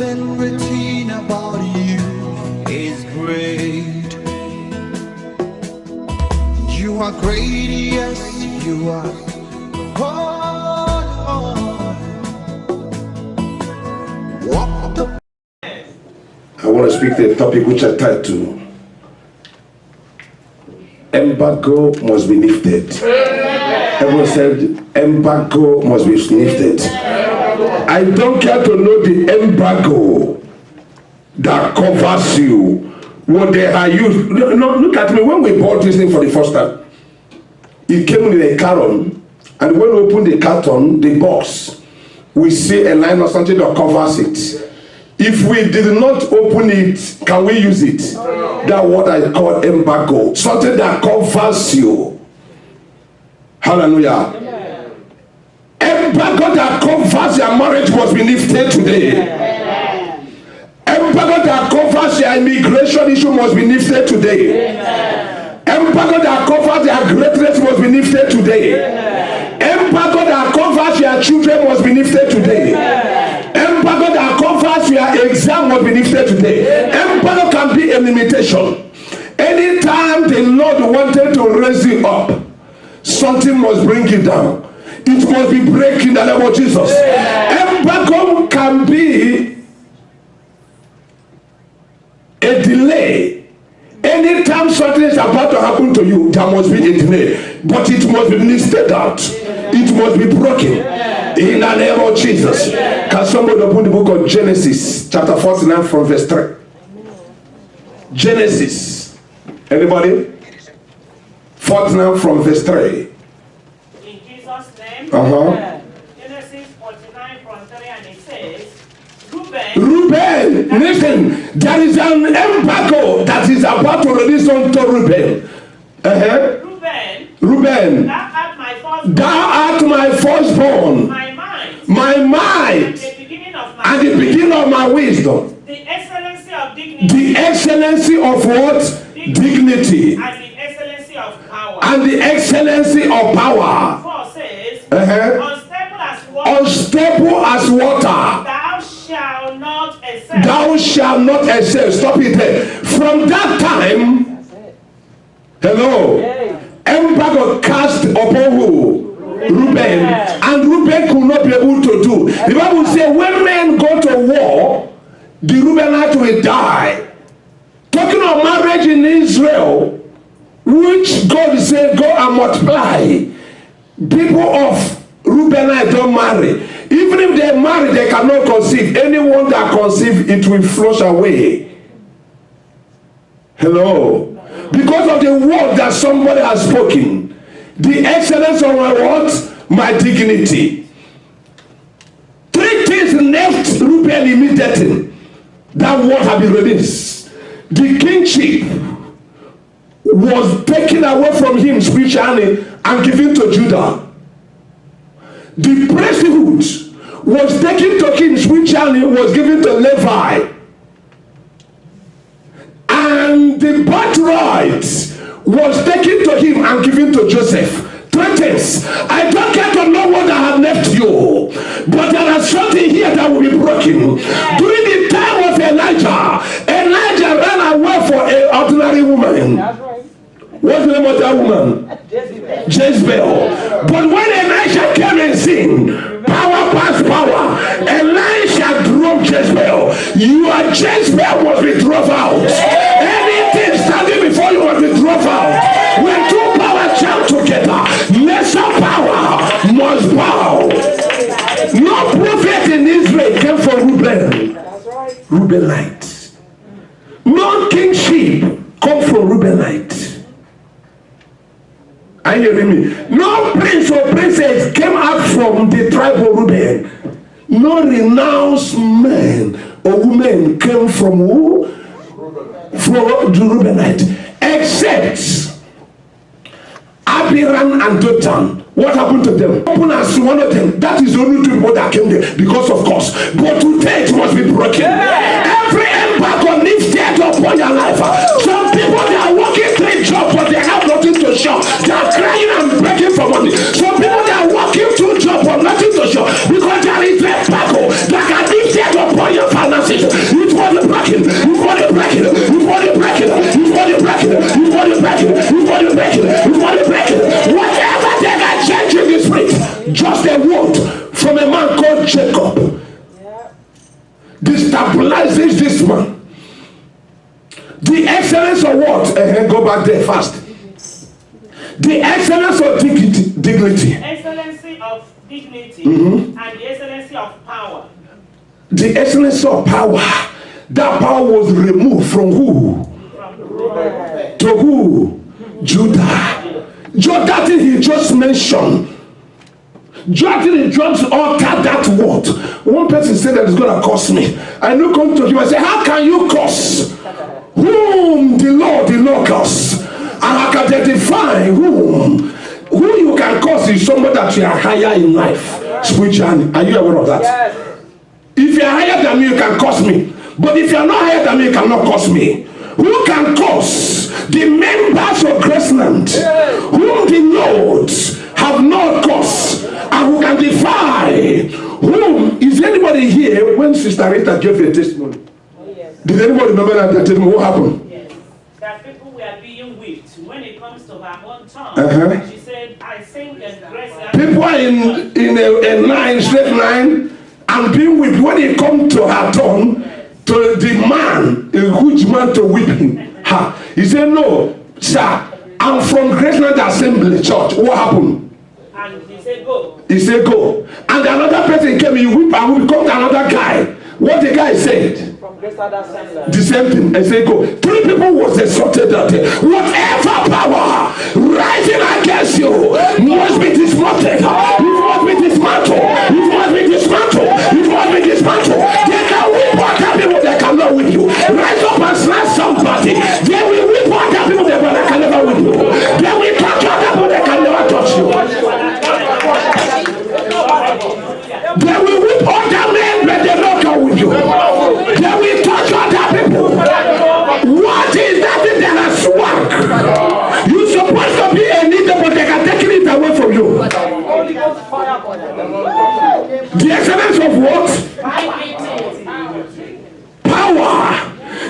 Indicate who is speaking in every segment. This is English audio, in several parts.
Speaker 1: Everything about you is great. You are great, yes, you are.
Speaker 2: I want to speak the topic which I titled Embargo must be lifted. Everyone said embargo must be lifted. I don't care to know the embargo that covers you. What they are used. No, look at me. When we bought this thing for the first time, it came in a carton, and when we open the carton, the box, we see a line or something that covers it. If we did not open it, can we use it? That's what I call embargo. Something that covers you. Hallelujah. Embargo that covers your marriage must be lifted today. Embargo that covers your immigration issue must be lifted today. Embargo that covers your greatness must be lifted today. Embargo that covers your children must be lifted today. Embargo that covers your exam must be lifted today. Embargo can be a limitation. Anytime the Lord wanted to raise you up, something must bring you down. It must be breaking the name of Jesus. Embargo can be a delay. Anytime something is about to happen to you, there must be a delay. But it must be listed out. It must be broken. In the name of Jesus. Can somebody open the book of Genesis, chapter 49 from verse 3? Genesis. Anybody? 49 from verse 3.
Speaker 3: In Jesus' name. Genesis 49 from 3, and it says,
Speaker 2: Reuben, listen, there is an embargo that is about to release unto Reuben. Reuben, thou art my firstborn, my might, and the beginning of my wisdom.
Speaker 3: The excellency of dignity.
Speaker 2: The excellency of what? Dignity.
Speaker 3: And the excellency of power.
Speaker 2: And the excellency of power.
Speaker 3: 4 says,
Speaker 2: unstable as water.
Speaker 3: Thou shalt not excel.
Speaker 2: Thou shalt not excel. Stop it there. From that time, hello, embargo cast upon who? Reuben. And Reuben could not be able to do. The Bible says when men go to war, the Reubenites will die. Talking of marriage in Israel, which God said go and multiply. People of Reubenites don't marry. Even if they marry, they cannot conceive. Anyone that conceives, it will flush away. Hello. Because of the word that somebody has spoken. The excellence of my words, my dignity. 3 things left Reuben immediately. That word had been released. The kingship was taken away from him spiritually and given to Judah. The priesthood was taken to him spiritually, was given to Levi. And the birthright was taken to him and given to Joseph. 3 things. I don't care to know what I have left you, but there is something here that will be broken. During the time of Elijah ran away for an ordinary woman. What's the name of that woman? Jezebel. But when Elisha came and sing, power past power, Elisha drove Jezebel. Your Jezebel must be drove out. Anything standing before you must be drove out. When 2 powers jam together, lesser power must bow. No prophet in Israel came from Reuben. Reubenite. No kingship come from Reubenite. Are you hearing me? No prince or princess came out from the tribe of Reuben. No renounced man or woman came from who? From the Reubenite. Except Abiram and Dathan. What happened to them? Open as one of them. That is the only 2 people that came there because of course. But today it must be broken. Every embargo lifted upon your life. Some people they are working 3 jobs but they have nothing to show. They are crying and begging for money. Some people they are working 2 jobs but nothing to show because there is a embargo that can lifted upon your finances. back there fast. The excellence of dignity.
Speaker 3: Excellency of dignity and the excellency of power.
Speaker 2: The excellence of power. That power was removed from who? To who? Judah. That thing he just mentioned. Just utter that word. One person said that it's going to cost me. I know come to him and say, how can you curse whom the Lord did not curse? And I can identify whom. Who you can curse is somebody that you are higher in life. Spiritually. Are you aware of that? Yes. If you are higher than me, you can curse me. But if you are not higher than me, you cannot curse me. Who can curse the members of Graceland whom the Lord have not cursed, and who can defy whom? Is anybody here when Sister Rita gave a testimony? Yes. Did anybody remember that testimony? What happened?
Speaker 3: Yes. That people were being whipped when it comes to her own tongue. She said, I sing in Graceland. People are in a straight line and being whipped when it comes to her tongue. To the man, a huge man to whip him. He said, no, sir, I'm from Graceland Assembly Church. What happened? And he said, go.
Speaker 2: He said, go. And another person came, he whipped and we become another guy. What the guy said?
Speaker 3: From Graceland Assembly.
Speaker 2: The same thing. I said, go. 3 people was exalted that day. Whatever power rising against you must be dismantled. It must be dismantled. It must be dismantled. It must be dismantled. They can whip other people, they cannot whip you. Rise up and snatch somebody. They will whip other people, they can never whip you. They will touch other people, they can never touch you. They will whip other men, but they don't come with you. They will touch other people. What is that thing that has swag? You're supposed to be a leader, but they can take it away from you. The excellence of what? Power.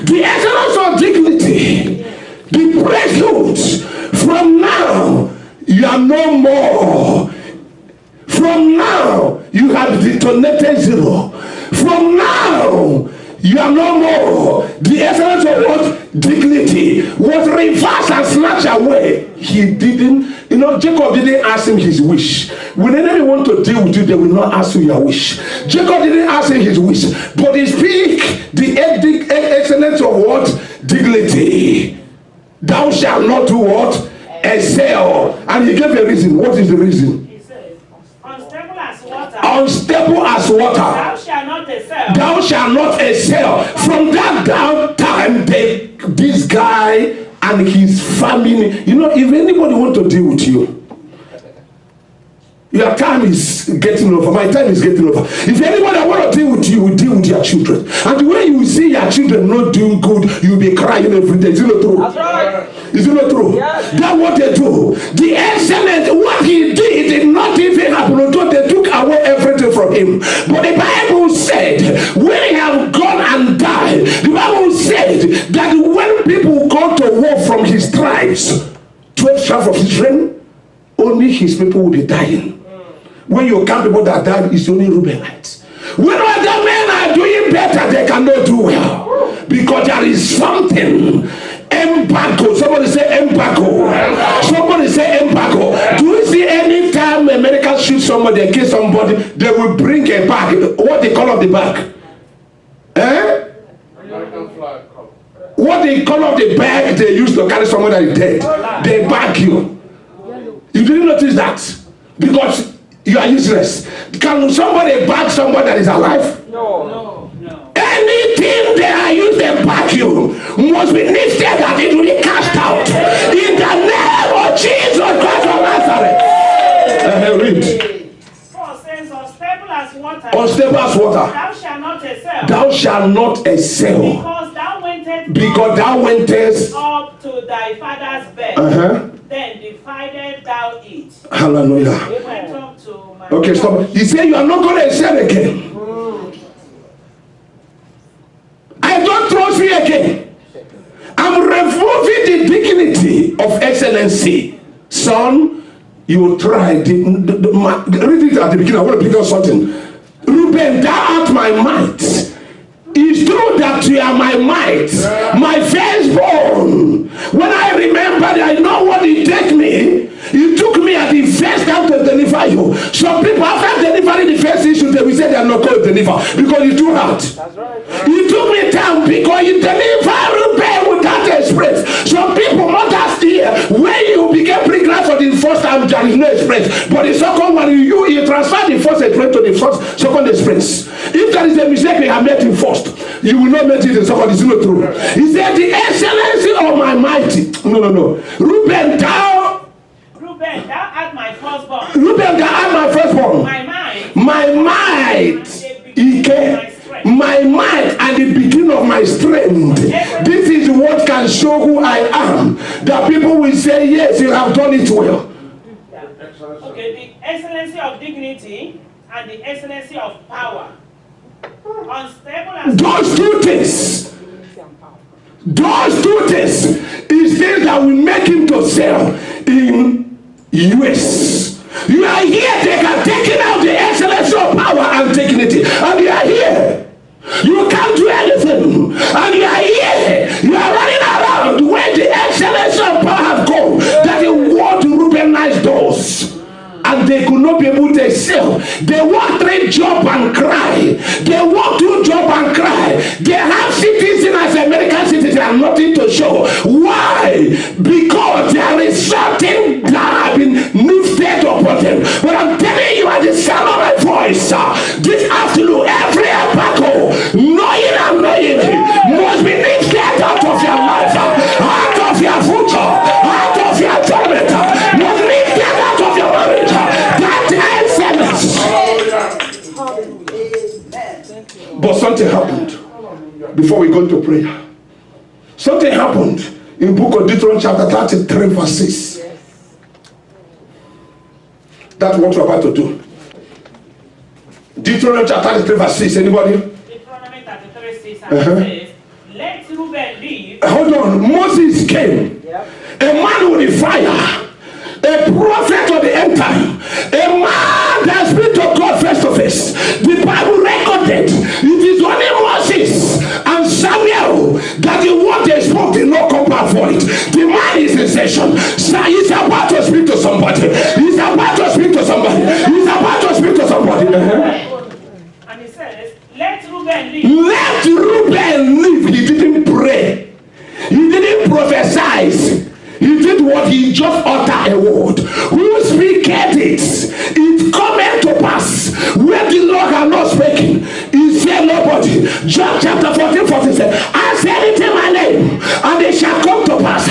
Speaker 2: The excellence of dignity. The prelude. From now, you are no more. From now, you have detonated zero. From now, you are no more. The essence of what? Dignity was reversed and snatched away. He didn't, Jacob didn't ask him his wish. When enemy want to deal with you, they will not ask you your wish. Jacob didn't ask him his wish, but he speak the excellence of what? Dignity. Thou shalt not do what? Excel. And he gave a reason. What is the reason? Unstable as water. Thou shalt not excel. Thou shalt not excel. From that time, this guy and his family. If anybody want to deal with you, your time is getting over. My time is getting over. If anybody want to deal with you, will deal with your children. And the way you see your children not doing good, you'll be crying every day. Is it not true? That's right. Is it not true? Yes. That's what they do. The excellence, what he did not even happen until they took away everything from him. But the Bible said, when he had gone and died, the Bible said that when people go to war from his tribes, 12 tribes of Israel, only his people will be dying. When you count people that died, it's only Reubenites. When other men are doing better, they cannot do well. Because there is something. Embargo. Somebody say embargo. Somebody say embargo. Do you see any time America shoot somebody, they kill somebody, they will bring a bag. What they call of the bag? American flag. What they call of the bag they use to carry someone that is dead? They bag you. You didn't notice that? Because you are useless. Can somebody bag somebody that is alive? No. Anything they are used to bag you must be lifted and it will be cast out. In the name of Jesus Christ of Nazareth. Read.
Speaker 3: Paul says, unstable as water.
Speaker 2: Unstable as water.
Speaker 3: Thou shalt not excel.
Speaker 2: Thou shalt not excel.
Speaker 3: Because thou wentest
Speaker 2: up
Speaker 3: to thy father's bed. Then divided thou it.
Speaker 2: Hallelujah. Okay, stop. He said you are not going to excel again. I don't trust you again. I'm removing the dignity of excellency. Son, you will try. Read it at the beginning. I want to pick up something. Reuben, thou art my might. It's true that you are my might, my firstborn. When I remember but I know what it takes me. He took me at the first time to deliver you. Some people, after delivering the first issue, they will say they are not going to deliver because it's too hard. That's right. He took me down because he delivered Reuben without experience. Some people, not last year, when you became pregnant for the first time, there is no experience. But the second one, you transfer the first experience to the second experience. If there is a mistake they have made in first, you will not make it in second. It's not true. He said, the excellency of my mighty. No. Reuben, thou art my firstborn. Reuben, thou art my firstborn. My might and the beginning of my strength. This is what can show who I am. That people will say, yes, you have done it well.
Speaker 3: Yeah. Okay, the excellency of dignity and the excellency of power. Unstable and
Speaker 2: those two things is things that will make him to sell in US. You are here, they are taking out the excellence of power and dignity, and you are here. You can't do anything, and you are here. You are running around where the excellence of power have gone. That is what Reubenites does. And they could not be able to excel. They work 3 jobs and cry. They work 2 jobs and cry. They have citizens as American citizens and nothing to show. Why? Because there is something that have been lifted upon them. But I'm telling you at the sound of my voice, this afternoon, every abaco, knowing and knowing must be lifted out of your life, out of your future, out of your torment, must be lifted out of your marriage. But something happened before we go into prayer. Something happened in book of Deuteronomy chapter 33 verse 6. That's what we're about to do. Deuteronomy chapter 33 verse 6. Anybody?
Speaker 3: Deuteronomy 33 6 says, let Reuben live.
Speaker 2: Hold on. Moses came. A man with a fire. A prophet of the end time, a man that speaks to God face to face. The Bible recorded it is only Moses and Samuel that the word they spoke did not come back for it. The man is in session. So he's about to speak to somebody. He's about to speak to somebody. He's about to speak to somebody.
Speaker 3: And he says, let Reuben live.
Speaker 2: Let Reuben live. He didn't pray. He didn't prophesy. He did what? He just uttered a word. Who speaketh it? It cometh to pass. Where the Lord had not spoken, he said nobody. John chapter 14 said, I said it in my name, and it shall come to pass.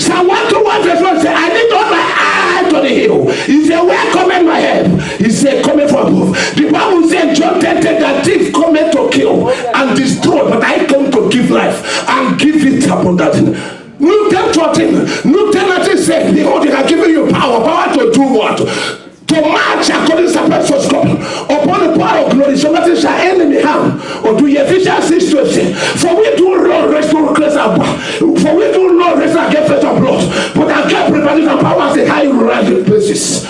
Speaker 2: Psalm 121 verse 1 said, I lift up my eye to the hill. He said, where cometh my help? He said, cometh from above. The Bible said, John 10 that thief cometh to kill and destroy, but I come to give life and give it abundantly. Luke 10:14. Luke 10:19 said, behold, he has given you power to do what? To march according to the scope upon the power of glory, so nothing shall enemy harm or do Ephesians 6:20. For we do not rest on grace and power. For we do not rest against flesh and blood, but against principalities and powers in high rising places.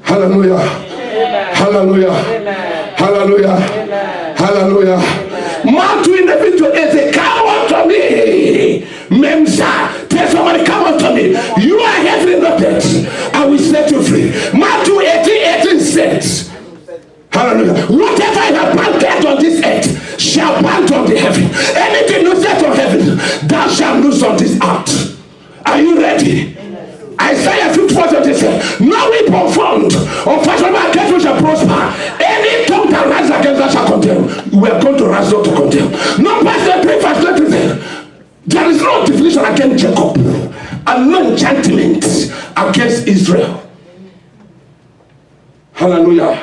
Speaker 2: Hallelujah. Amen. Hallelujah. Amen. Hallelujah. Amen. Hallelujah. Matthew 11:8 say, come unto me. Memsa, tell somebody, come unto me. You are heavily loaded, I will set you free. Matthew 18:18 says, hallelujah. Whatever you have planted on this earth shall plant on the heaven. Anything you set on heaven, thou shalt lose on this earth. Are you ready? Isaiah 54:27. No weapon formed or fashioned against you shall prosper. Any tongue that rises against us shall condemn. We are going to rise up to condemn. No pastor 3 verse 20. There is no definition against Jacob and no enchantment against Israel. Hallelujah.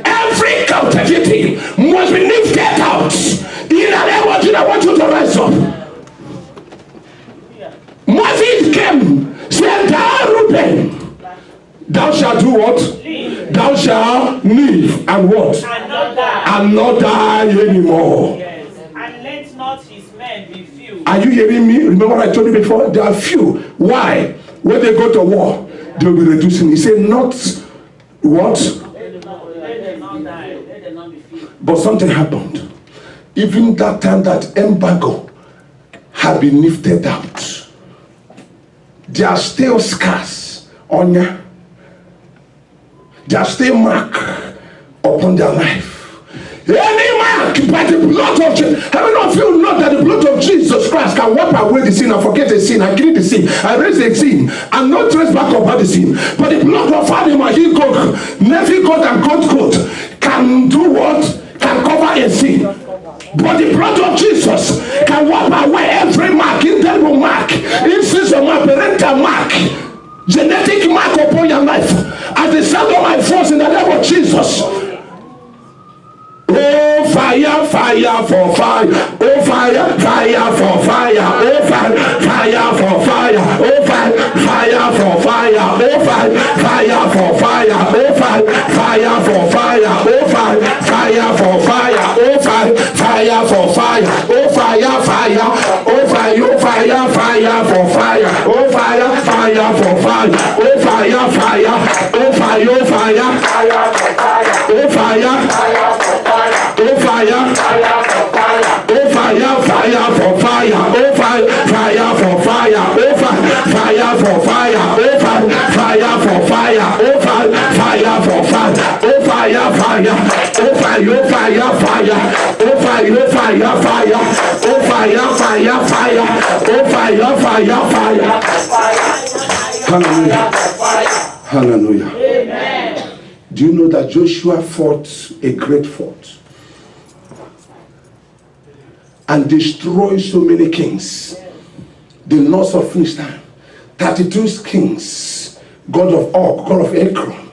Speaker 2: Every captivity must be lifted out. In the name of Jesus, I want you to rise up. Moses came, said, thou Reuben, thou shalt do what? Live. Thou shalt live and what? And not die anymore.
Speaker 3: Yes. And let not his men be few.
Speaker 2: Are you hearing me? Remember what I told you before? They are few. Why? When they go to war, they will be reducing. He said, not what?
Speaker 3: Let them not die. Let them not be few.
Speaker 2: But something happened. Even that time that embargo had been lifted out, there are still scars on you. There are still mark upon their life. Any mark by the blood of Jesus. How many of you know that the blood of Jesus Christ can wipe away the sin and forget the sin and kill the sin and raise the sin and not trace back about the sin? But the blood of animal, he goat, nephew goat and goat can do what? Can cover a sin. But the blood of Jesus can wipe away every mark, internal mark, incision mark, parental mark, genetic mark upon your life. As the sound of my voice in the name of Jesus. Oh fire, fire for fire. Oh fire, fire for fire. Oh fire, fire for fire. Oh fire, fire for fire. Oh fire, fire for fire. Oh fire, fire for fire. Oh fire, fire for fire. Oh fire, fire for fire. Oh fire, fire. Oh fire, oh fire, fire for fire. Oh fire, fire for fire. Oh fire, fire. Oh fire, oh fire, fire for fire. Oh fire, fire for fire. Oh fire, fire for fire. Oh fire, fire for fire. Oh fire, fire for fire. Oh fire, fire for fire. Oh fire, fire for fire. Oh fire, fire for fire. Oh fire, fire. Oh fire, oh fire, fire. Oh fire, oh fire, fire. Oh fire, fire, fire. Oh fire, fire, fire. Hallelujah. Hallelujah. Amen. Do you know that Joshua fought a great fight and destroyed so many kings? The loss of Philistine, 32 kings, God of Og, God of Ekron,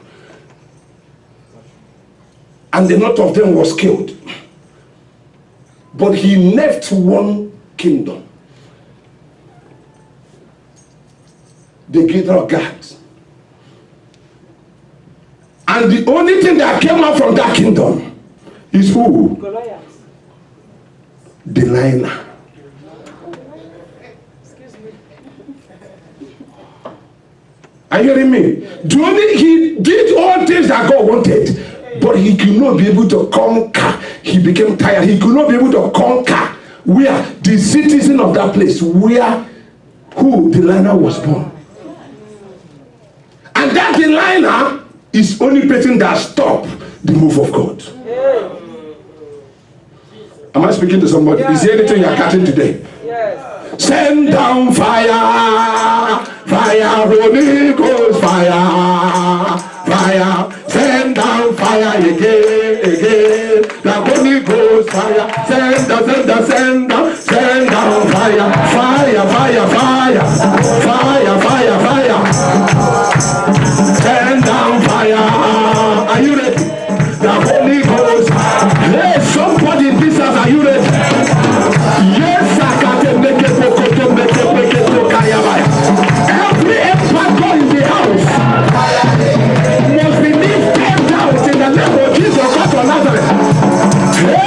Speaker 2: and the lot of them was killed. But he left one kingdom, the gate of God. And the only thing that came out from that kingdom is who? Goliath. Delilah. Are you hearing me? He did all things that God wanted, but he could not be able to conquer. He became tired. He could not be able to conquer where the citizen of that place, where who Delilah was born. And that Delilah is only person that stopped the move of God. Am I speaking to somebody? Yes. Is there anything you're catching today? Yes. Send down fire, fire, Holy Ghost fire, fire. Send down fire again. The Holy Ghost fire. Send down fire, fire, fire, fire, fire, fire, fire. Send down fire. Are you ready? The Holy Ghost. Hey, somebody in this house, are you ready? Yes, I can make it. Every embargo in the house must be lifted out in the name of Jesus Christ of Nazareth. Hey!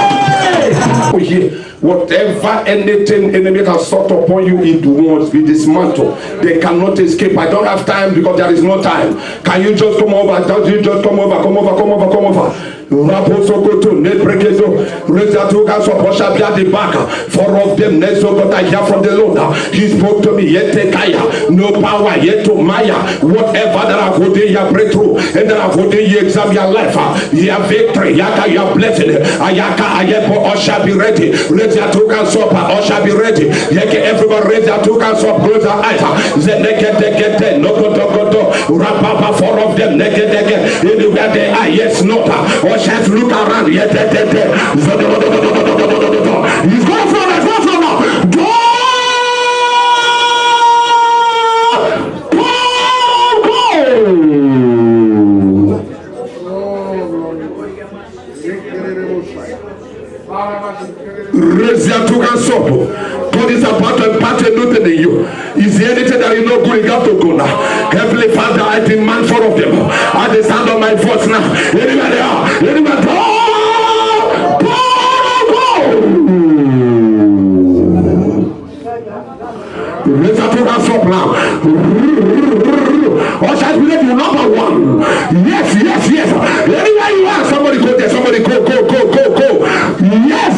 Speaker 2: Whatever anything enemy has sought upon you, it must be dismantled. They cannot escape. I don't have time because there is no time. Can you just come over? Don't you just come over? Come over, come over, come over. Raposokoto, Nebrekezo, Rezatuga, Soposhabia, the back. Four of them, Nezokot, I hear from the Lord. He spoke to me, Yetekaya, no power, yet to Maya. Whatever that I would do, your breakthrough, and that I would do, you examine your life. Your victory, Yaka, your blessing. Ayaka, Ayepo, or shall be ready. Rezatuga, Sopa, or shall be ready. Yeke, everyone, Rezatuga, Sop, Rosa, Aita, Zenekete, Nokotokoto, Rapapa, four of them, Nekete, anywhere they are, yes, not. Just look around. He's going from it. Go from now. Go. God is about to impart a new thing in you. Is there anything that you know good? You have to go now. Heavenly Father, I demand four of them. At the sound of my voice now. Anywhere they are. Anywhere. Go! Let's have to stop now. Ushers, believe you number one. Yes. Anywhere you are, somebody go there. Somebody go. Yes.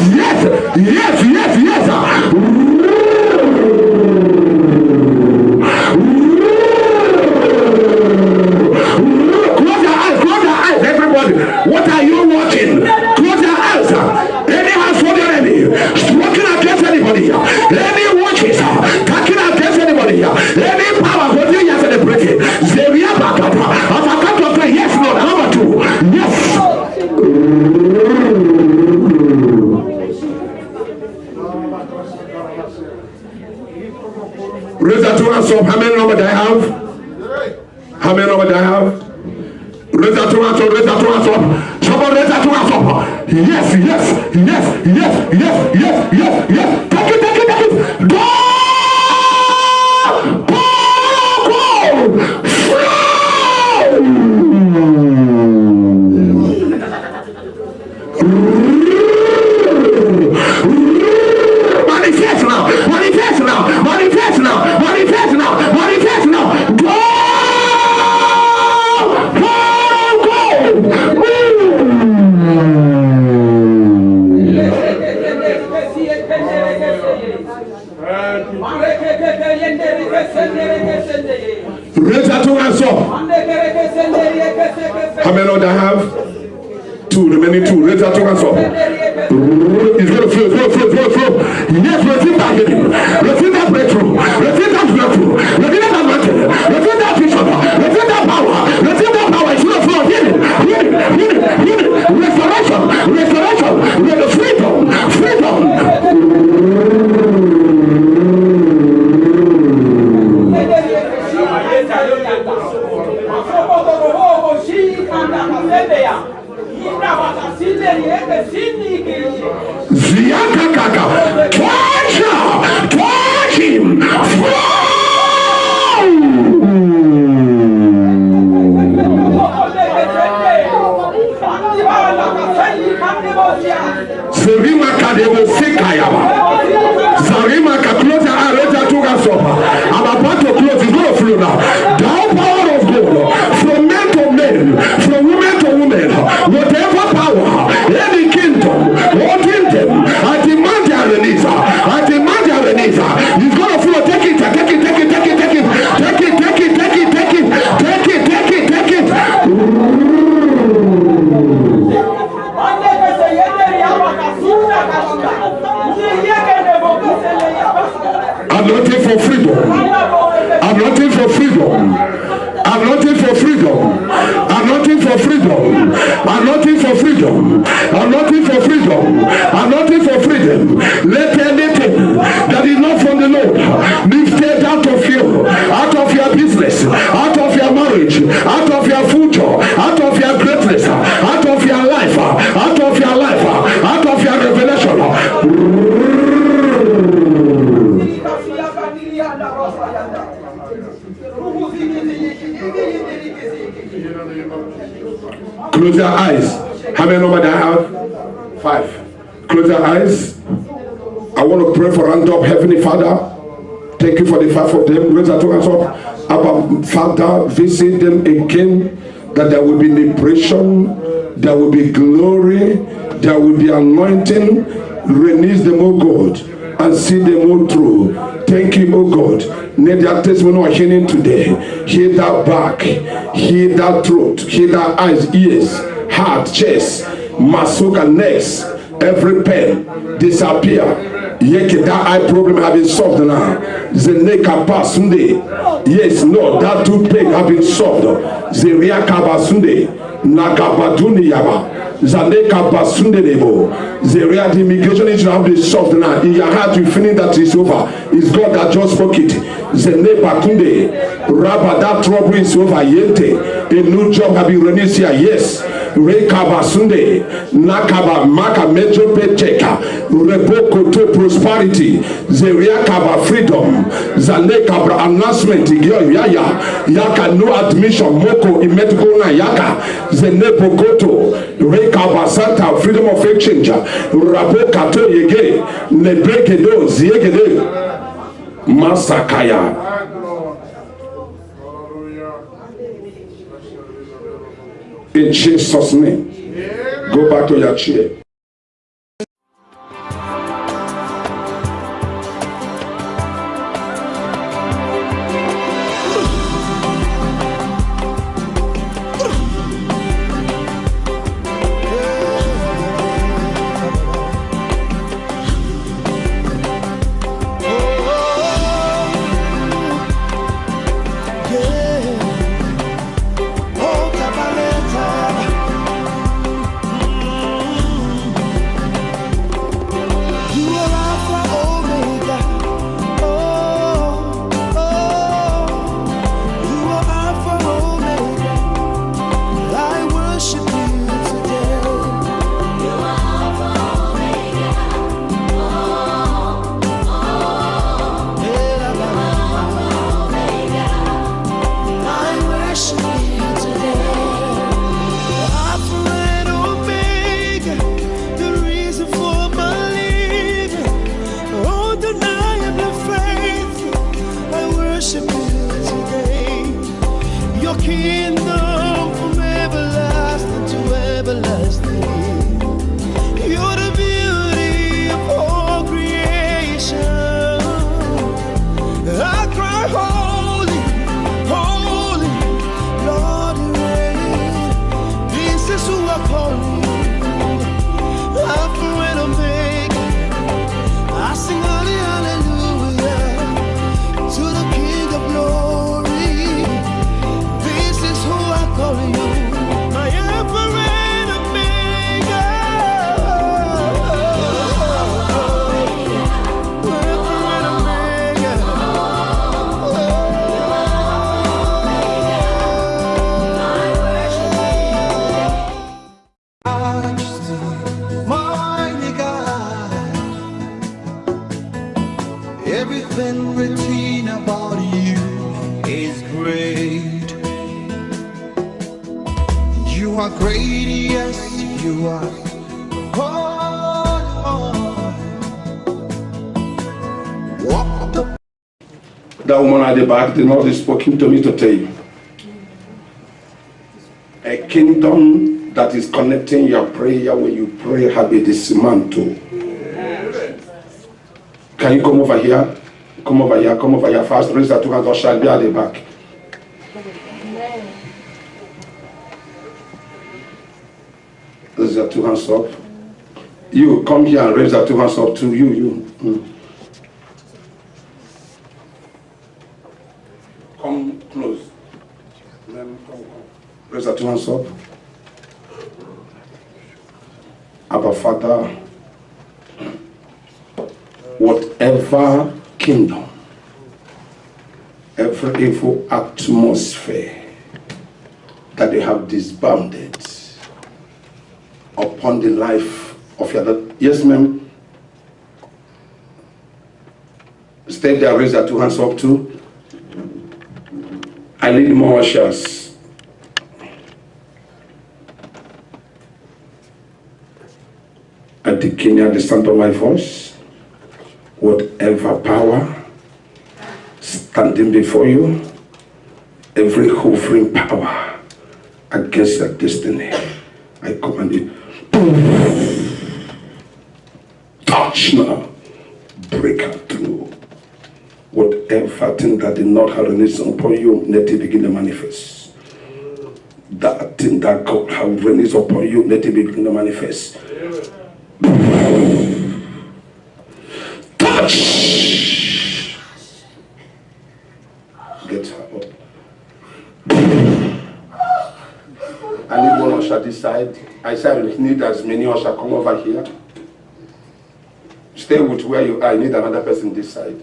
Speaker 2: Somebody raise that two hands up. Yes. Take it. Go! Manifest now. Go! Raise that two hands up. How many do I have? Two, remaining two. Raise that two hands up. It's going to flow. Yes, receive that healing. Receive that breakthrough. Receive that breakthrough. Receive that anointing. Receive that vision. Receive that power. Receive that power. It's going to flow. Healing. Restoration. Freedom. Touch him. Zarima kadebo sekayaba. Zarima close our reja to gasopa. I'm about to close. It's going to flow now. Thou power of God, from men to men, from women to women, whatever power, any kingdom, holding them, I demand their release. He's going to flow. Take it. I'm looking for freedom. Let anything that is not from the Lord be taken out of you, out of your business, out of your marriage, out of your future, out of your greatness, out of your life, out of your revelation. Close your eyes. How many number do I have? 5. Close your eyes. I want to pray for random. Heavenly Father, thank you for the 5 of them. Raise your hands up. Abba, Father, visit them again, that there will be liberation, there will be glory, there will be anointing. Release them, O God, and see them all through. Thank you, O God. Let their testimony are healing today. Heal that back, heal that throat, heal that eyes, ears, heart, chest, muscle, and necks. Every pain disappear. That eye problem have been solved now. Zeneka Basunde. Yes, Lord, that toothache have been solved. Zeriaka Basunde. Nagabaduni Yaba. Zaneka Basunde Nebo. Zeria, the immigration issue have been solved now. In your heart, you feeling that it's over. It's God that just spoke it. Zene Batunde. Rabba, that trouble is over. Yente. A new job have been released here. Yes. Rekaba Sunday, Nakaba Maka Metro Pecheka, Reboko to prosperity, Zeriakaba freedom, Zanekabra announcement, Yaya, Yaka no admission, Moko Imetikona Yaka, Zenepokoto, Rekaba Santa, freedom of exchange, Rabokato Yege, Nebrekedo, Ziegede, Masakaya. In Jesus' name. Go back to your chair.
Speaker 1: are great, yes, you are. Walk the
Speaker 2: That woman at the back, the Lord is speaking to me to tell you. A kingdom that is connecting your prayer when you pray have been dismantled. Can you come over here? Come over here, come over here fast. Raise that two hands or shall be at the back. Raise that two hands up. You come here and raise that two hands up to you. Come close. Come. Raise that two hands up. Abba Father, whatever kingdom, every evil atmosphere that they have disbanded upon the life of your daughter. Yes, ma'am. Stay there, raise that two hands up too. I need more ushers. At the king, at the sound of my voice, whatever power standing before you, every hovering power against your destiny, I command you, touch now, break out through. Whatever thing that did not have released upon you, let it begin to manifest. That thing that God have released upon you, let it begin to manifest. Touch. Get her up. I need one usher this side. I said I need as many usher come over here. Stay with where you are. I need another person this side.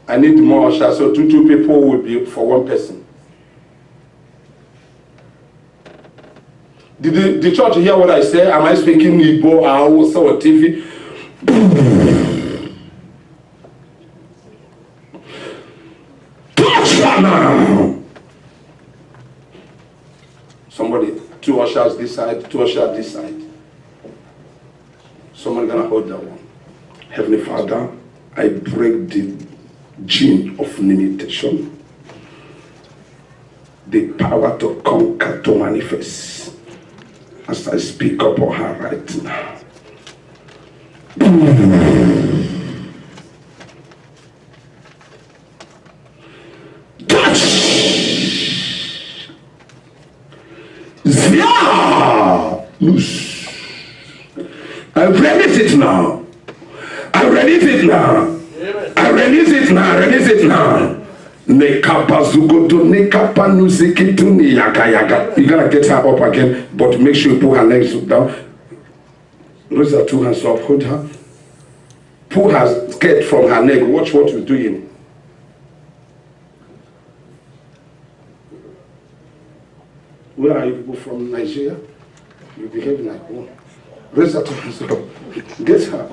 Speaker 2: I need more usher, so two people will be for one person. Did the church hear what I said? Am I speaking Igbo, Hausa, or TV? Touch her now! Somebody, two ushers this side, two ushers this side. Someone gonna hold that one. Heavenly Father, I break the gene of limitation, the power to conquer, to manifest. As I speak upon her right now. Touch! Zia! Loose. I release it now. I release it now. I release it now. Release it now. You're gonna get her up again, but make sure you pull her legs down. Raise her two hands up, hold her. Pull her skirt from her neck. Watch what you're doing. Where are you people from? Nigeria? You behave like one. Raise her two hands up. Get her up.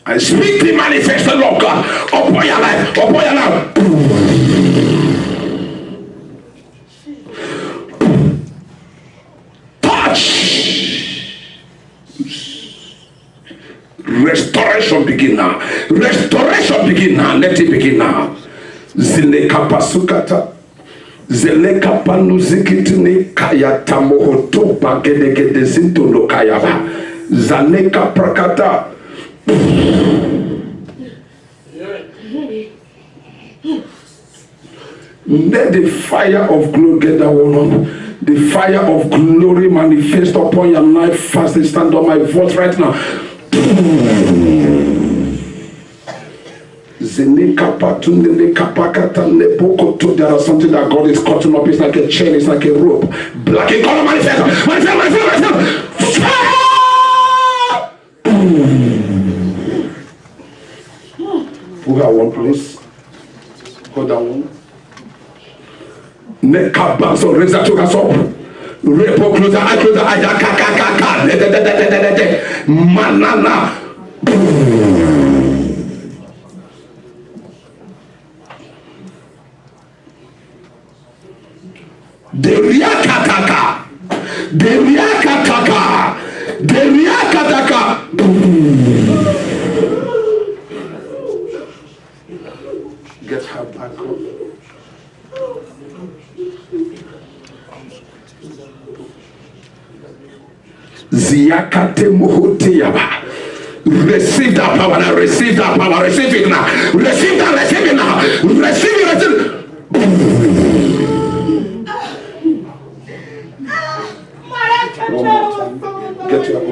Speaker 2: I speak the manifested Lord God upon your life, upon your life. Touch. Restoration begin now. Restoration begin now. Let it begin now. Zileka pasukata. Zeleka panuzikitini kaya tamohoto bagedegede zintono kayaba. Zaneka prakata. Let the fire of glory get that one on. The fire of glory manifest upon your life. Fast and stand on my voice right now. There are something that God is cutting up. It's like a chain, it's like a rope. Black in color manifest. Who have one place? Hold that one. So raise that to us up. Repo closer, I closer, I manana. Deriakataka. Deriakataka. Deriakataka. Get her back up. Ziakate Mohote Yaba. Receive that power now. Receive that power. Receive it now. Receive that. Receive it now. Receive it. Receive it. Get her up.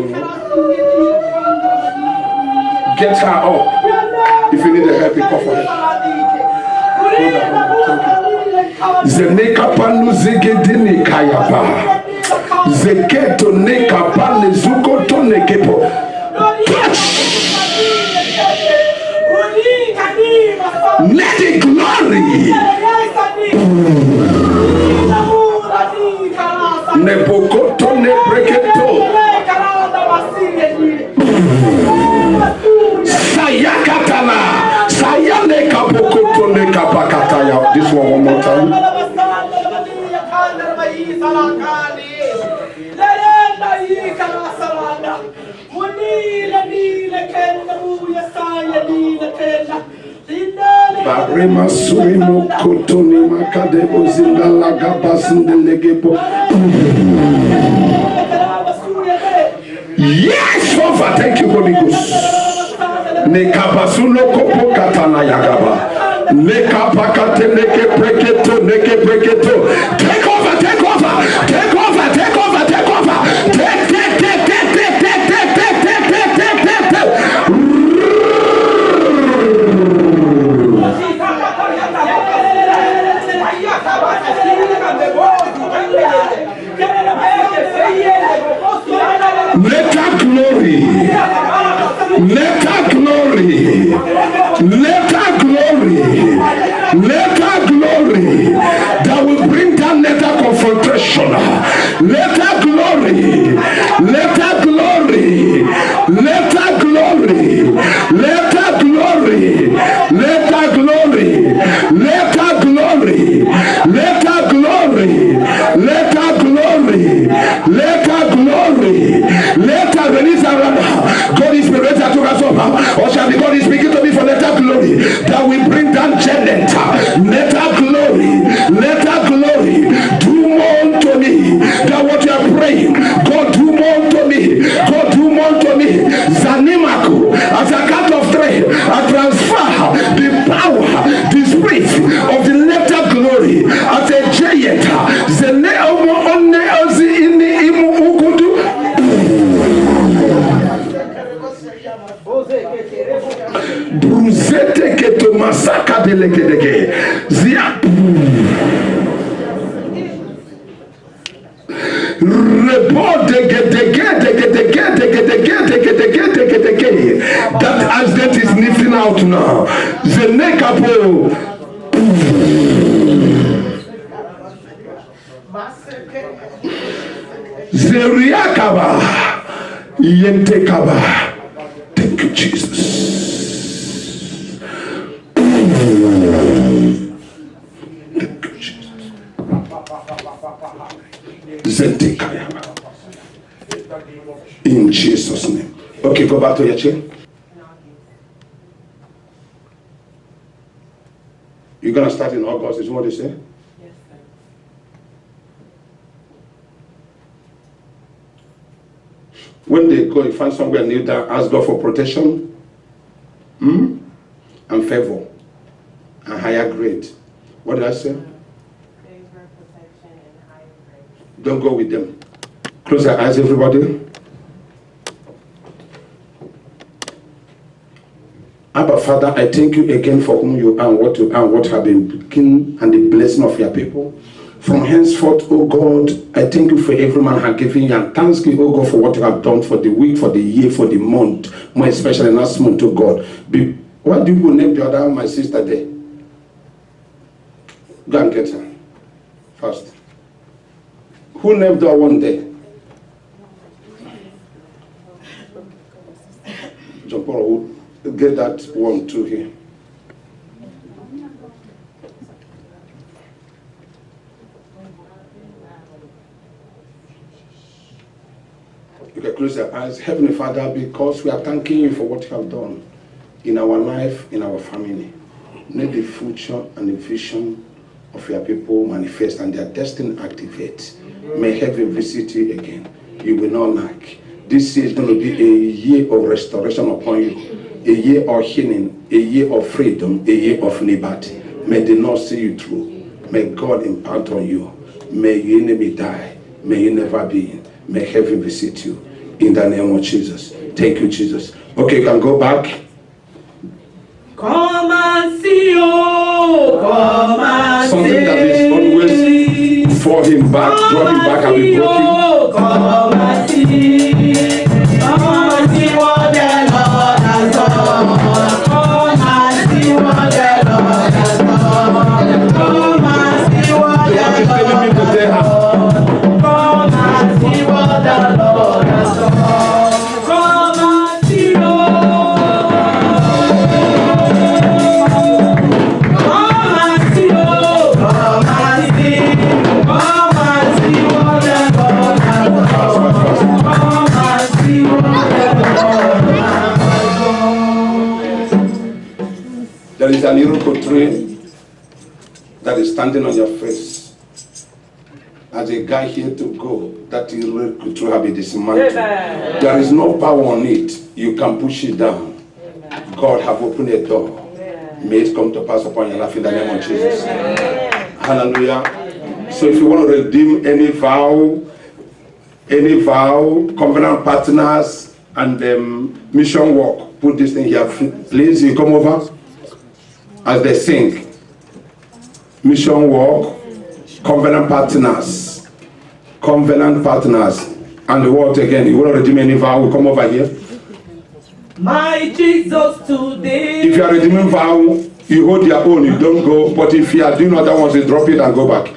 Speaker 2: Get her up. If you need a help, you call for her. Zeneka panu zegedini kayaba. Zeketo neka panu zukoto nekepo. Let the glory Nebokoto nebreketo Sayakatana Sayane kabokoto nekapakataya. This one more time. Barema surimo kotoni makadebo zindala gabasindelegepo. Yes, Father, thank you, Holy Ghost. Nekabasuno kopo katana yagaba. Nekapakate neke breketo neke breketo. Take over, take over, take over, take over, take over. Take. Let our glory, let our glory, let our glory, let our glory that will bring down let our confrontation. Let our glory, let our glory, let our glory, let our glory, let our glory, let our glory, let our glory, let our glory, let our glory, let our release around. God is spirit to us over. Or shall the God is speaking to me for let our glory that will bring down judgment. Let our glory, let our glory do more unto me than what you are praying. God do more unto me. God do more unto me. Zanimaku, as a cut of thread, I transfer the power, the spirit of the letter glory as a giant. Bruzete ke to masaka de legedege. Zia. That accident is nipping out now. The neck up. Zeriakaba Yentekaba. Thank you, Jesus. Thank you, Jesus. Zentekayaba. In Jesus' name. Okay, go back to your chair. You're gonna start in August, is what you say? When they go, you find somewhere new that ask God for protection and favor and higher grade. What did I say?
Speaker 4: Favor, protection, and higher grade.
Speaker 2: Don't go with them. Close your eyes, everybody. Abba, Father, I thank you again for whom you are and what you are and what have been begin and the blessing of your people. From henceforth, oh God, I thank you for every man has given you and thanks you, oh God, for what you have done for the week, for the year, for the month, more especially last month, oh God. Why do you name the other my sister there? Go and get her first. Who named that one there? John Paul, get that one too here. close your eyes. Heavenly Father, because we are thanking you for what you have done in our life, in our family. May the future and the vision of your people manifest and their destiny activate. May heaven visit you again. You will not lack. This year is going to be a year of restoration upon you, a year of healing, a year of freedom, a year of liberty. May the Lord see you through. May God impart on you. May your enemy die. May you never be. May heaven visit you. In the name of Jesus. Thank you, Jesus. Okay, you can go back.
Speaker 5: Come and see, oh, come and see.
Speaker 2: Something that is always fall him back, drop him back, and be broken.
Speaker 5: Come and see. Come and see what the Lord has done. Come and see what the Lord has done. Come and see what the Lord has done. Come and see what the Lord has done. Come and see, oh. Come and see, oh. Come and see. Come and see what the Lord has done. Come and see what the Lord has done.
Speaker 2: There is an Iroko tree that is standing on your face. As a guy here to go, that Iroko tree have been dismantled.
Speaker 3: Amen.
Speaker 2: There is no power on it. You can push it down.
Speaker 3: Amen.
Speaker 2: God have opened a door.
Speaker 3: Amen.
Speaker 2: May it come to pass upon your life in the name of Jesus.
Speaker 3: Amen.
Speaker 2: Hallelujah. So if you want to redeem any vow, covenant partners, and mission work, put this thing here. Please, you come over as they sing. Mission work, covenant partners, and the word again. You want to redeem any vow, come over here.
Speaker 5: My Jesus today.
Speaker 2: If you are redeeming vow, you hold your own, you don't go. But if you are doing other ones, you drop it and go back.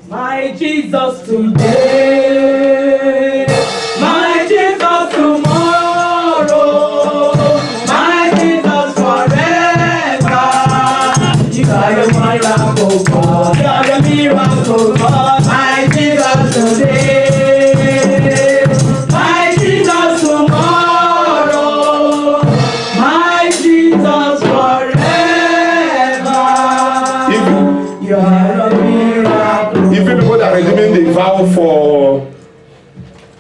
Speaker 5: My Jesus today. My Jesus tomorrow. My Jesus forever. You are a miracle God. You are a miracle God. My Jesus today. My Jesus tomorrow. My Jesus forever. You are a miracle.
Speaker 2: Even people that are redeeming the vow for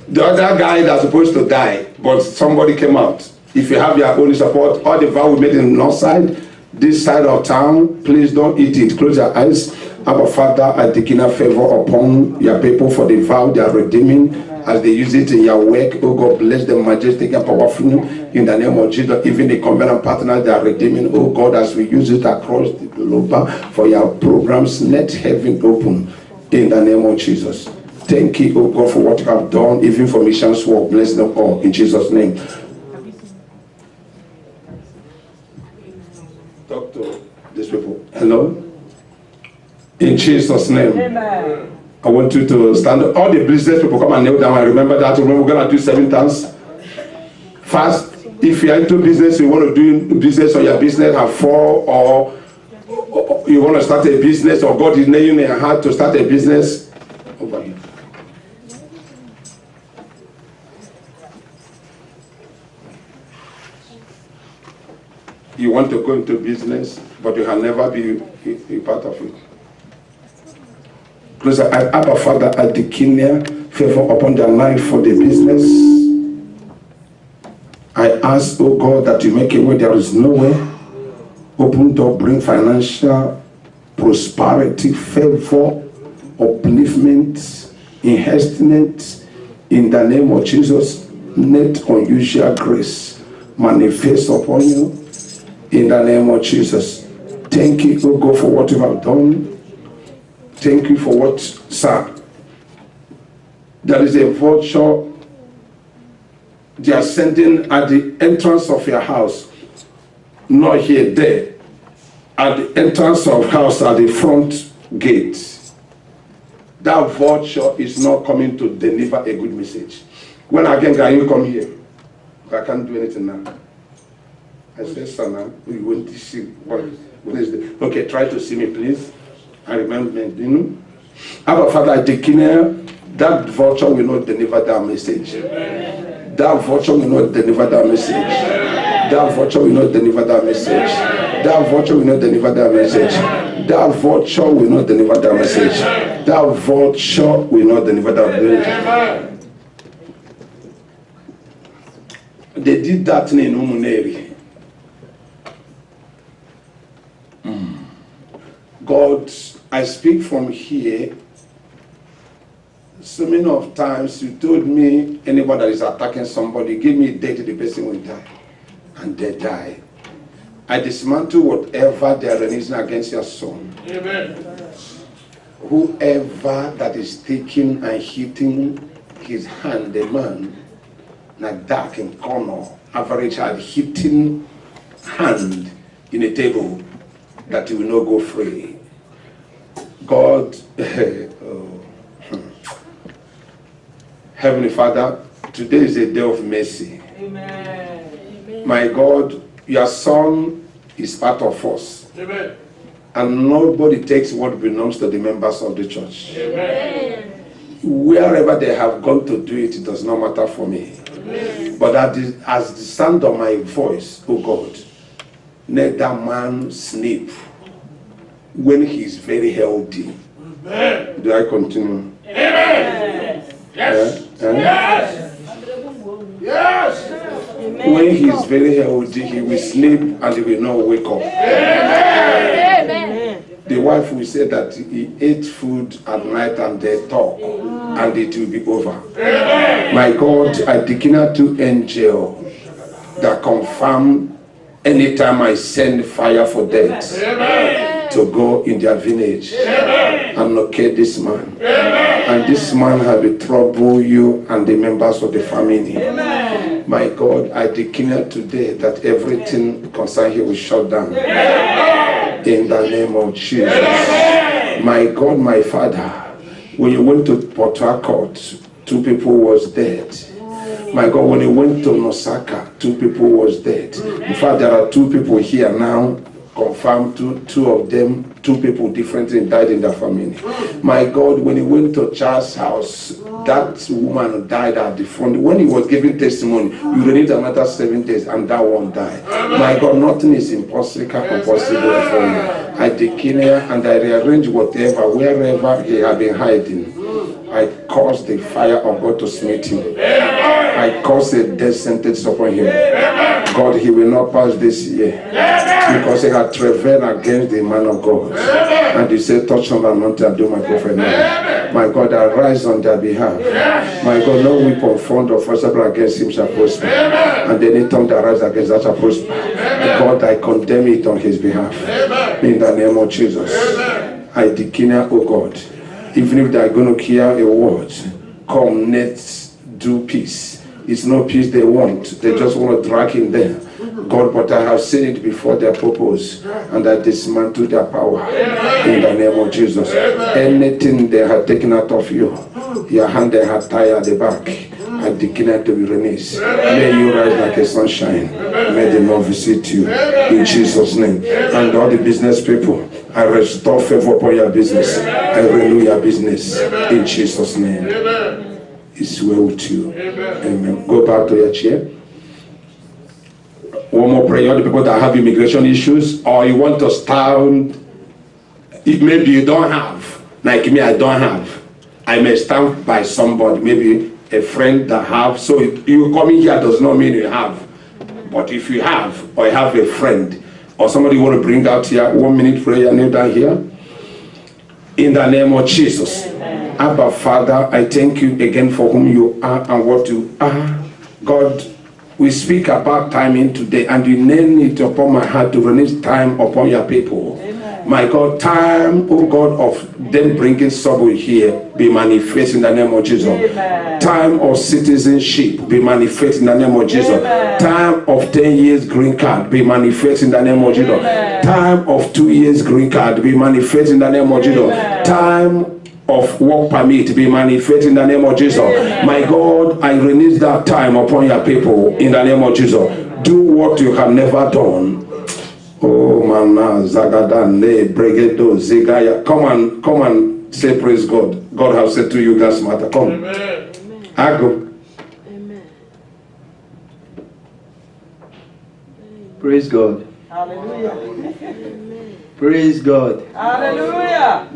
Speaker 2: the other guy that's supposed to die, but somebody came out. If you have your only support, all the vow we made in the north side, this side of town, please don't eat it. Close your eyes. Our Father, I declare favor upon your people for the vow they are redeeming as they use it in your work. Oh God, bless them majestic and powerful in the name of Jesus. Even the covenant partners they are redeeming, oh God, as we use it across the globe for your programs, let heaven open in the name of Jesus. Thank you, oh God, for what you have done, even for missions work. Bless them all in Jesus' name. Talk to these people. Hello? In Jesus' name.
Speaker 3: Amen.
Speaker 2: I want you to stand up. All the business people come and kneel down. I remember that. Remember, we're going to do 7 times. Fast. If you're into business, you want to do business or your business have 4, or you want to start a business, or God is laying in your heart to start a business, over here. You want to go into business, but you can never be a part of it. Close your eyes. Abba Father, I declare favor upon their life for the business. I ask, oh God, that you make a way there is no way. Open door, bring financial prosperity, favor, upliftment, enhancement in the name of Jesus. Let unusual grace manifest upon you in the name of Jesus. Thank you, oh God, for what you have done. Thank you for what, sir. There is a vulture they are sending at the entrance of your house. Not here, there. At the entrance of house, at the front gate. That vulture is not coming to deliver a good message. When again can you come here? I can't do anything now. I said, Sana, we want to see what is the... Okay, try to see me, please. I remember, you know. Abba Father, I declare That vulture will not deliver that message. That vulture will not deliver that message. That vulture will not deliver that message. That vulture will not deliver that message. That vulture will not deliver that message. That vulture will not deliver that message. They did that in Umuneri. God, I speak from here. So many of times you told me anybody that is attacking somebody, give me a date, the person will die. And they die. I dismantle whatever they are releasing against your son. Amen. Whoever that is taking and hitting his hand, the man, like dark in corner, average had hitting hand in a table, that he will not go free. God, Heavenly Father, today is a day of mercy. Amen. My God, your son is part of us. Amen. And nobody takes what belongs to the members of the church. Amen. Wherever they have gone to do it, it does not matter for me. Amen. But as the sound of my voice, oh God, let that man sleep when he is very healthy. Amen. Do I continue? Amen. Yes. Yes. Yes. When he is very healthy, he will sleep and he will not wake up. Amen. The wife will say that he ate food at night and they talk and it will be over. Amen. My God, I declare to angel that confirm anytime I send fire for death. Amen. To go in their village. Amen. And locate this man. Amen. And this man will trouble you and the members of the family. Amen. My God, I declare today that everything concerning him will shut down. Amen. In the name of Jesus. Amen. My God, my Father, when you went to Port Harcourt, 2 people was dead. My God, when you went to Nosaka, 2 people was dead. In fact, there are 2 people here now. Confirmed 2 of them, 2 people differently died in their family. My God, when he went to Charles' house, that woman died at the front. When he was giving testimony, you need another 7 days and that one died. My God, nothing is impossible for you. I declare and I rearrange whatever, wherever he had been hiding. I cause the fire of God to smite him. I cause a death sentence upon him. God, he will not pass this year because he had travailed against the man of God. And he said, touch on my mountain and do my prophet now. My God, arise on their behalf. My God, no weapon formed or forcible against him shall prosper. And any tongue that rises against that shall prosper. God, I condemn it on his behalf. In the name of Jesus. I declare, oh God, even if they are going to hear a word, come, let's do peace. It's no peace they want. They just want to drag in there. God, but I have seen it before their purpose, and I dismantle their power. In the name of Jesus. Anything they have taken out of you, your hand they have tied at the back, I declare to be released. May you rise like a sunshine. May the Lord visit you. In Jesus' name. And all the business people, I restore favor upon your business. I renew your business. In Jesus' name. It's well with you. Amen. Go back to your chair. One more prayer. The people that have immigration issues, or you want to stand, if maybe you don't have, like me, I don't have. I may stand by somebody, maybe a friend that have. So you coming here does not mean you have. But if you have, or you have a friend, or somebody you want to bring out here, 1 minute prayer, kneel down here. In the name of Jesus. Abba, Father, I thank you again for whom you are and what you are. God, we speak about timing today, and you name it upon my heart to release time upon your people. Amen. My God, time, oh God, of them bringing trouble here be manifest in the name of Jesus. Amen. Time of citizenship be manifest in the name of Jesus. Amen. Time of 10 years green card be manifest in the name of Jesus. Amen. Time of 2 years green card be manifest in the name of Jesus. Amen. Time of work permit be manifest in the name of Jesus. Amen. My God, I release that time upon your people in the name of Jesus. Do what you have never done. Oh man, Zagadan, Bregedo, Zigaya. Come and say praise God. God has said to you, that's matter. Come.
Speaker 5: Amen.
Speaker 2: I go.
Speaker 4: Amen.
Speaker 6: Praise God.
Speaker 5: Hallelujah.
Speaker 6: Praise God.
Speaker 5: Hallelujah.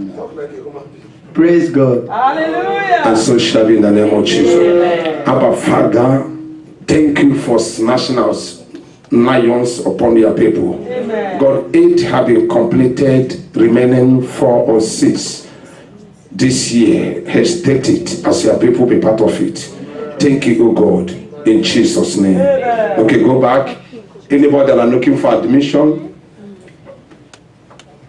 Speaker 6: Praise God.
Speaker 5: Hallelujah.
Speaker 2: And so shall be in the name of Jesus. Abba Father, thank you for snatching us lions upon your people.
Speaker 5: Amen.
Speaker 2: God, 8 have been completed, remaining 4 or 6 this year. Estate it as your people be part of it. Thank you, O God, in Jesus' name.
Speaker 5: Amen.
Speaker 2: Okay, go back. Anybody that are looking for admission,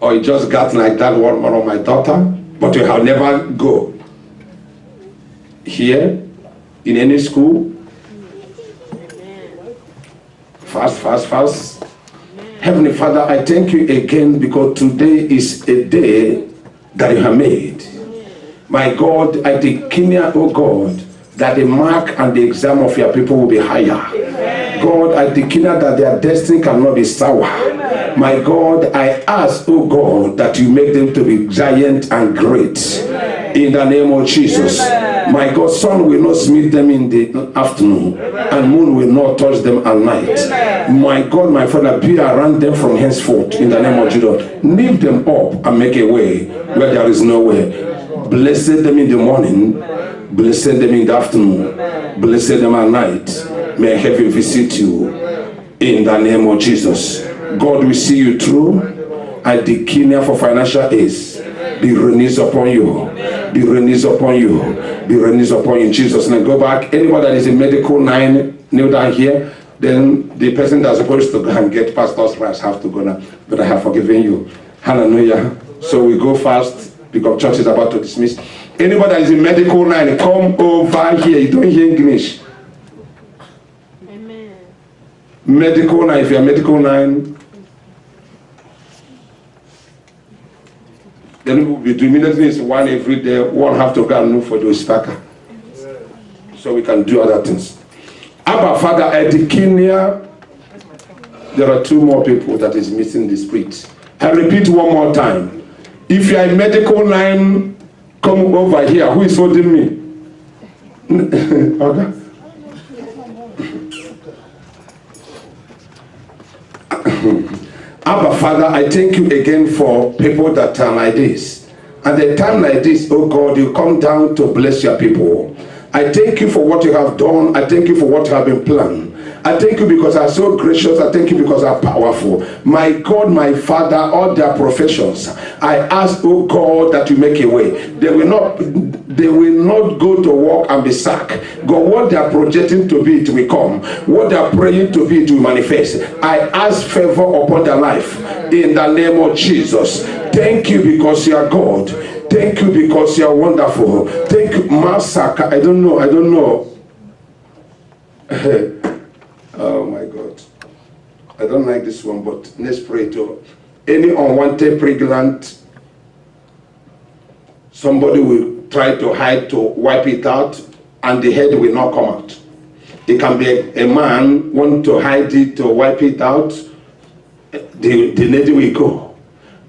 Speaker 2: or you just got like that one of my daughter, but you have never go here in any school. Fast. Heavenly Father, I thank you again because today is a day that you have made. My God, I declare, oh God, that the mark and the exam of your people will be higher. God, I declare that their destiny cannot be sour. My God, I ask, oh God, that you make them to be giant and great. In the name of Jesus. My God, sun will not meet them in the afternoon, and moon will not touch them at night. My God, my Father, be around them from henceforth. In the name of Jesus. Lift them up and make a way where there is no way. Bless them in the morning. Bless them in the afternoon. Bless them at night. May heaven visit you in the name of Jesus. God will see you through. I declare for financial aids. Be released upon you. Be released upon you. Be released upon you in Jesus' name. Go back. Anybody that is in medical line, kneel down here. Then the person that's supposed to go and get pastor's rights have to go now. But I have forgiven you. Hallelujah. So we go fast because church is about to dismiss. Anybody that is in medical line, come over here. You don't hear English.
Speaker 4: Amen.
Speaker 2: Medical line, if you're medical line, then we will be doing immediately one every day. One have to go and look for the speaker. So we can do other things. Abba Father, I declare there are 2 more people that is missing the spirit. I repeat one more time. If you are in medical line, come over here. Who is holding me? Okay. Abba Father, I thank you again for people that are like this. At a time like this, oh God, you come down to bless your people. I thank you for what you have done. I thank you for what you have been planned. I thank you because you are so gracious. I thank you because you are powerful. My God, my Father, all their professions, I ask, oh God, that you make a way. They will not go to work and be sacked. God, what they are projecting to be, it will come. What they are praying to be, it will manifest. I ask favor upon their life in the name of Jesus. Thank you because you are God. Thank you because you are wonderful. Thank you, Masaka. I don't know. Oh my God. I don't like this one, but let's pray to any unwanted pregnant. Somebody will try to hide to wipe it out, and the head will not come out. It can be a man want to hide it to wipe it out. The lady will go,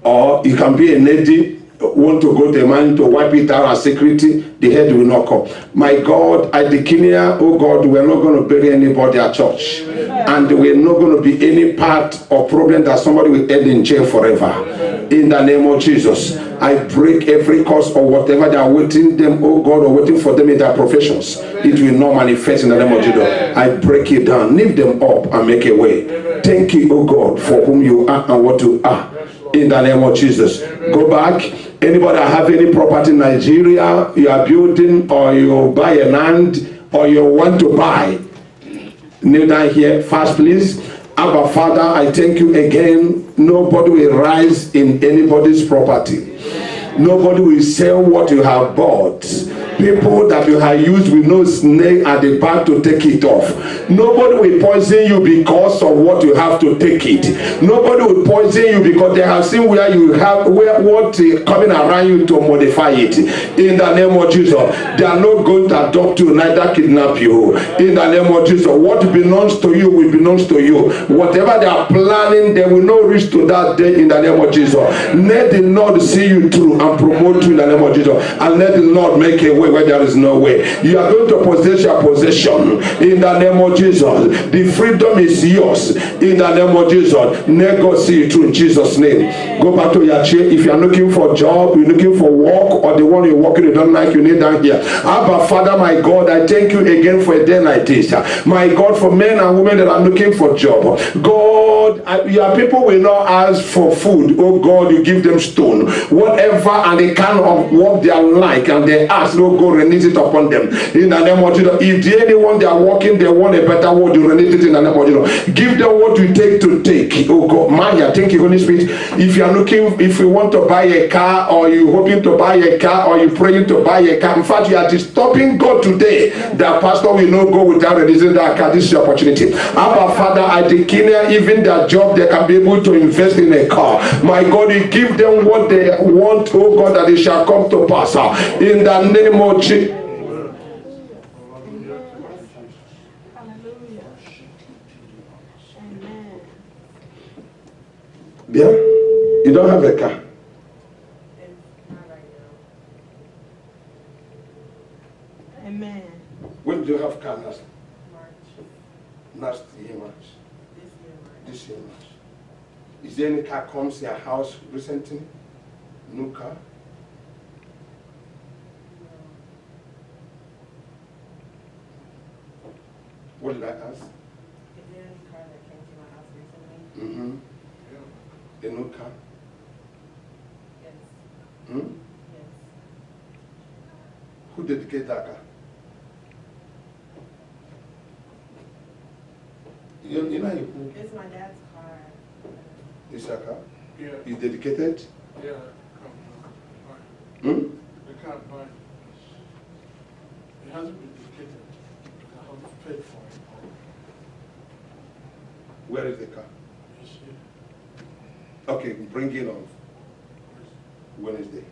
Speaker 2: or it can be a lady want to go to a man to wipe it out as security, the head will not come. My God, I declare, oh God, we're not going to bury anybody at church. And we're not going to be any part or problem that somebody will end in jail forever. In the name of Jesus, I break every cause or whatever they are waiting them, oh God, or waiting for them in their professions. It will not manifest in the name of Jesus. I break it down, lift them up and make a way. Thank you, oh God, for whom you are and what you are. In the name of Jesus. Go back. Anybody have any property in Nigeria, you are building, or you buy a land, or you want to buy, kneel down here fast, please. Abba Father, I thank you again. Nobody will rise in anybody's property. Nobody will sell what you have bought. People that you have used with no snake at the back to take it off. Nobody will poison you because of what you have to take it. Nobody will poison you because they have seen where you have what coming around you to modify it. In the name of Jesus, they are not going to adopt you, neither kidnap you. In the name of Jesus, what belongs to you will belong to you. Whatever they are planning, they will not reach to that day. In the name of Jesus, let the Lord see you through and promote you in the name of Jesus. And let the Lord make a way where there is no way. You are going to possess your possession in the name of Jesus. The freedom is yours in the name of Jesus. Negotiate in Jesus' name. Go back to your chair. If you are looking for a job, you're looking for work, or the one you're working you don't like, you need down here. Abba, Father, my God, I thank you again for a day like this. My God, for men and women that are looking for job. God, your people will not ask for food. Oh God, you give them stone. Whatever and the kind of work they are like, and they ask, oh God, release it upon them. In the name of Jesus. If they anyone they are working, they want a better word, you release it in the name of Jesus. Give them what you take to take. Oh God, Maya, thank you, Holy Spirit. If you are looking, if you want to buy a car, or you hoping to buy a car, or you praying to buy a car, in fact, you are disturbing God today. That pastor will not go without releasing that car. This is your opportunity. Abba, Father, I declare even their job, they can be able to invest in a car. My God, you give them what they want, oh God, that it shall come to pass. In the name of Jesus. Yeah? You don't have a car?
Speaker 4: Not right now.
Speaker 5: Amen.
Speaker 2: When did you have car last?
Speaker 4: March.
Speaker 2: Last year, March.
Speaker 4: This year, March.
Speaker 2: This year, March. Is there any car comes to your house recently? New car? What did I ask?
Speaker 4: Is there any car that came to my house recently?
Speaker 2: Mm-hmm. A new car?
Speaker 4: Yes.
Speaker 2: Hmm?
Speaker 4: Yes.
Speaker 2: Who dedicated that car? You know,
Speaker 4: It's my dad's car.
Speaker 2: it's your car?
Speaker 7: Yeah,
Speaker 2: You dedicated?
Speaker 7: yeah.
Speaker 2: Hmm?
Speaker 7: They can't buy it. It hasn't been dedicated. I haven't paid for it.
Speaker 2: Where is the car?
Speaker 7: It's here.
Speaker 2: Okay, bring it on Wednesday.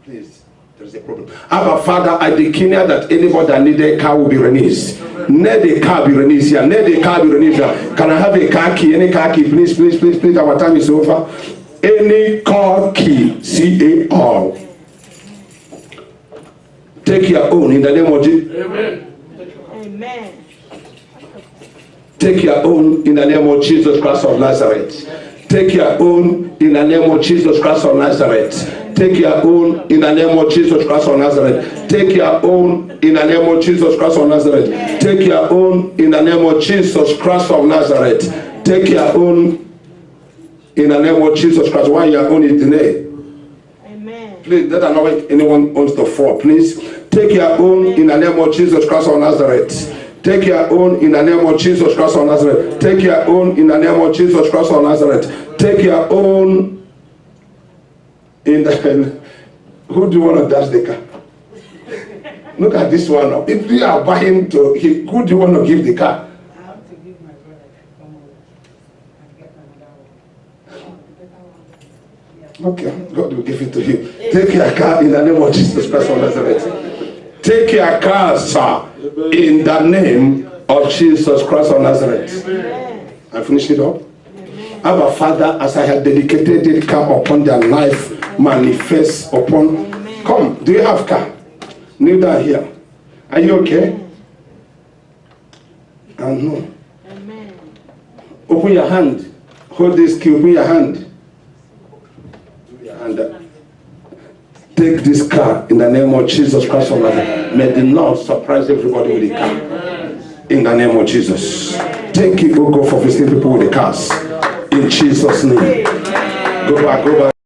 Speaker 2: Please. There's a problem. Abba, Father, I declare that anybody that needs a car will be released. Let the car be released here. Let the car be released here. Can I have a car key? Any car key? Please, please, please, please. Our time is over. Any car key. C-A-R. Take your own in the name of Jesus.
Speaker 7: Amen.
Speaker 5: Amen.
Speaker 2: Take your own in the name of Jesus Christ of Nazareth. Take your own in the name of Jesus Christ of Nazareth. Take your own in the name of Jesus Christ of Nazareth. Take your own in the name of Jesus Christ of Nazareth. Take your own in the name of Jesus Christ of Nazareth. Take your own in the name of Jesus Christ. Why your own is today?
Speaker 5: Amen.
Speaker 2: Please, let not anyone owns the fall. Please take your own in the name of Jesus Christ of Nazareth. Take your own in the name of Jesus Christ of Nazareth. Take your own in the name of Jesus Christ of Nazareth. Take your own in the... Who do you want to dash the car? Look at this one. If you are buying to... Who do you want to give the car?
Speaker 4: I have to give my brother to come over and get another one.
Speaker 2: Okay, God will give it to you. Take your car in the name of Jesus Christ of Nazareth. Take your car, sir, in the name of Jesus Christ of Nazareth. I finish it up. Our Father, as I have dedicated the car upon their life, manifest upon. Come, do you have car? Kneel down here. Are you okay? I know.
Speaker 5: Amen.
Speaker 2: Open your hand. Hold this key. Open your hand. And take this car in the name of Jesus Christ of Nazareth. May the Lord surprise everybody with the car. In the name of Jesus. Thank you, God, for visiting people with the cars. In Jesus' name. Go back, go back.